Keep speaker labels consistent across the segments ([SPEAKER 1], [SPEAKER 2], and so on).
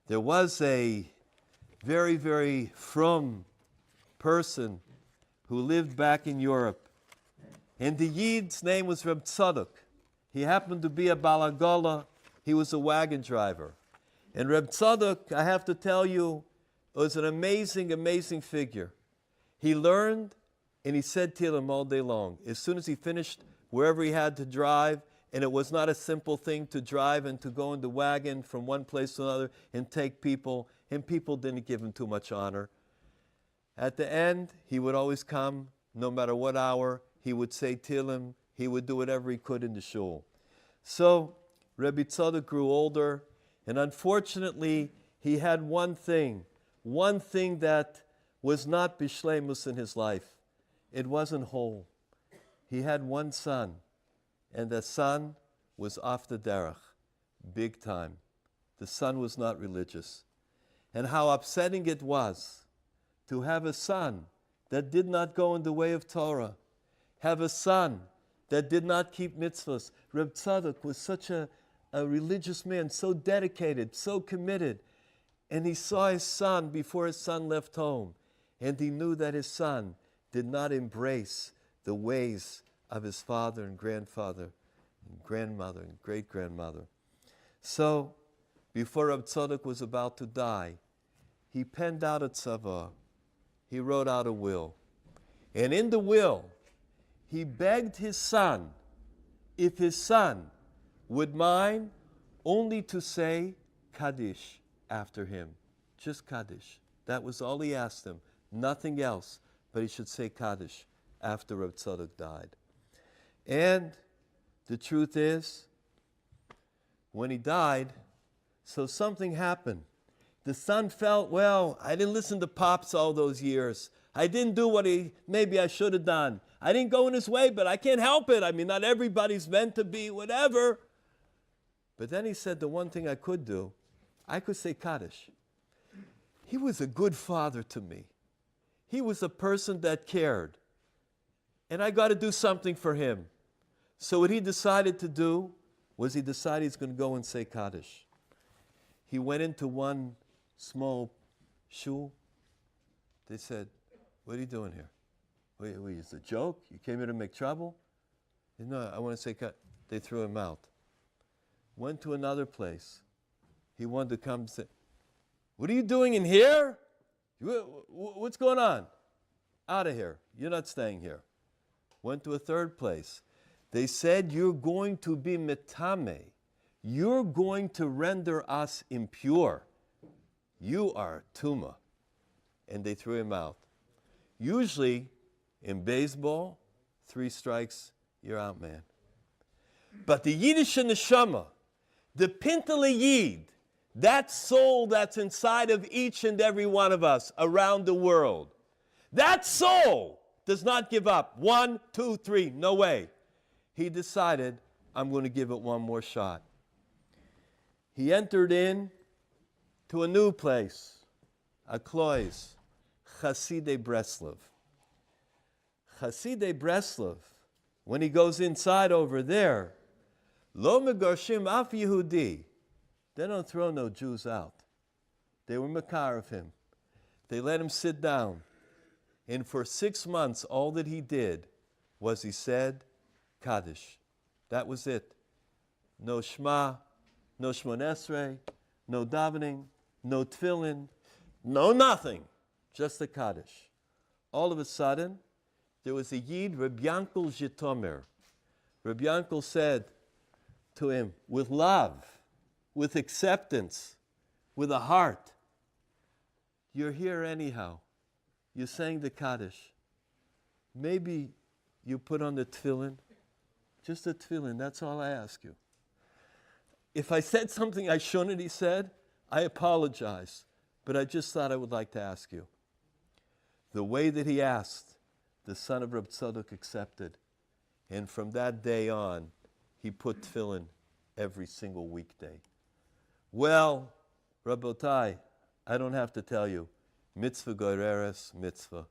[SPEAKER 1] There was a very, very frum person who lived back in Europe. And the Yid's name was Reb Tzadok. He happened to be a balagola. He was a wagon driver. And Reb Tzadok, I have to tell you, was an amazing, amazing figure. He learned and he said Tehillim all day long. As soon as he finished wherever he had to drive, and it was not a simple thing to drive and to go in the wagon from one place to another and take people, and people didn't give him too much honor. At the end, he would always come, no matter what hour, he would say Tehillim, he would do whatever he could in the shul. So, Rabbi Tzadok grew older, and unfortunately, he had one thing that was not bishleimus in his life. It wasn't whole. He had one son, and the son was off the derech, big time. The son was not religious. And how upsetting it was to have a son that did not go in the way of Torah, have a son that did not keep mitzvos. Reb Tzadok was such a religious man, so dedicated, so committed. And he saw his son before his son left home. And he knew that his son did not embrace the ways of his father and grandfather and grandmother and great-grandmother. So, before Reb Tzadok was about to die, he penned out a tzavah. He wrote out a will. And in the will, he begged his son, if his son would mind only to say Kaddish after him. Just Kaddish. That was all he asked him. Nothing else. But he should say Kaddish after Reb Tzadok died. And the truth is, when he died, so something happened. The son felt, well, I didn't listen to Pops all those years. I didn't do what maybe I should have done. I didn't go in his way, but I can't help it. I mean, not everybody's meant to be whatever. But then he said, the one thing I could do, I could say Kaddish. He was a good father to me. He was a person that cared. And I got to do something for him. So what he decided to do was he decided he's going to go and say Kaddish. He went into one small shul. They said, what are you doing here? Wait, it's a joke? You came here to make trouble? He said, no, I want to say Kaddish. They threw him out. Went to another place. He wanted to come and say, what are you doing in here? What's going on? Out of here. You're not staying here. Went to a third place. They said, you're going to be metame. You're going to render us impure. You are tuma. And they threw him out. Usually, in baseball, 3 strikes, you're out, man. But the Yiddish neshama, the Pintele Yid, that soul that's inside of each and every one of us around the world, that soul does not give up. 1, 2, 3, no way. He decided, I'm going to give it one more shot. He entered in to a new place, a klois, Chasidei Breslov. Chasidei Breslov, when he goes inside over there, Lo megarshim af Yehudi. They don't throw no Jews out. They were makar of him. They let him sit down. And for 6 months, all that he did was he said Kaddish. That was it. No Shema, no Shemon Esrei, no davening, no tefillin, no nothing. Just the Kaddish. All of a sudden, there was a Yid, Rabbi Yankel Zhitomer. Rabbi Yankel said to him, with love, with acceptance, with a heart, you're here anyhow. You sang the Kaddish. Maybe you put on the tefillin. Just the tefillin, that's all I ask you. If I said something I shouldn't, he said, I apologize. But I just thought I would like to ask you. The way that he asked, the son of Reb Tzadok accepted. And from that day on, he put tefillin every single weekday. Well, Rabotai, I don't have to tell you. Mitzvah goreres mitzvah.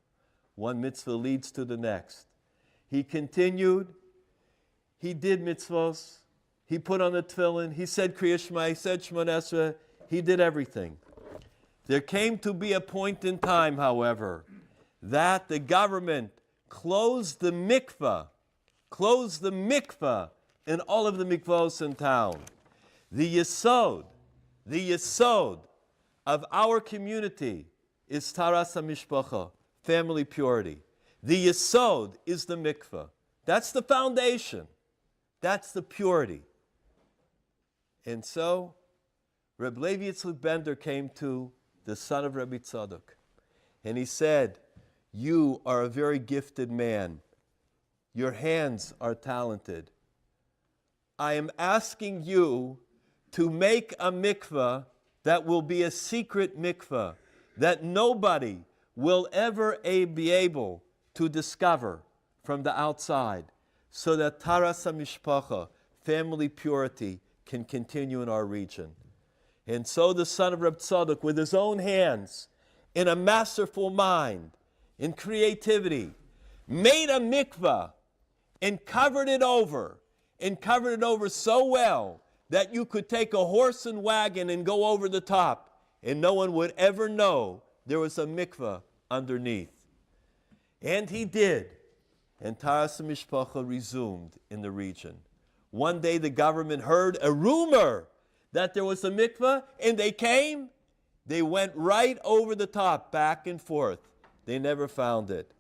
[SPEAKER 1] One mitzvah leads to the next. He continued. He did mitzvos. He put on the tefillin. He said Kriya Shema. He said Shemon Esrei. He did everything. There came to be a point in time, however, that the government closed the mikveh in all of the mikvos in town. The yesod of our community is taras hamishpacha, family purity. The yesod is the mikveh. That's the foundation. That's the purity. And so, Reb Levi Yitzchak Bender came to the son of Rabbi Tzadok, and he said, "You are a very gifted man. Your hands are talented. I am asking you to make a mikveh that will be a secret mikveh that nobody will ever be able to discover from the outside, so that taras hamishpacha, family purity, can continue in our region." And so the son of Reb Tzadok, with his own hands, in a masterful mind, in creativity, made a mikveh and covered it over so well that you could take a horse and wagon and go over the top, and no one would ever know there was a mikveh underneath. And he did. And taras hamishpacha resumed in the region. One day the government heard a rumor that there was a mikveh, and they came. They went right over the top, back and forth. They never found it.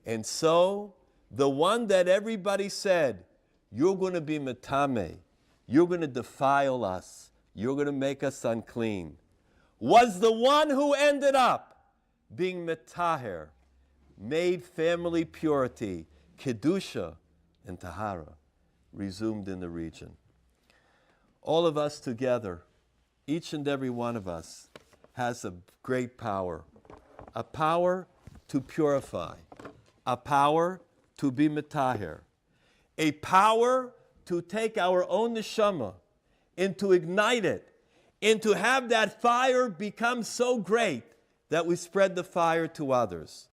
[SPEAKER 1] And so, the one that everybody said, "You're going to be metame, you're going to defile us, you're going to make us unclean," was the one who ended up being metaher, made family purity, kedusha, and tahara, resumed in the region. All of us together, each and every one of us, has a great power. A power to purify. A power to be metaher. A power to take our own neshama and to ignite it, and to have that fire become so great that we spread the fire to others.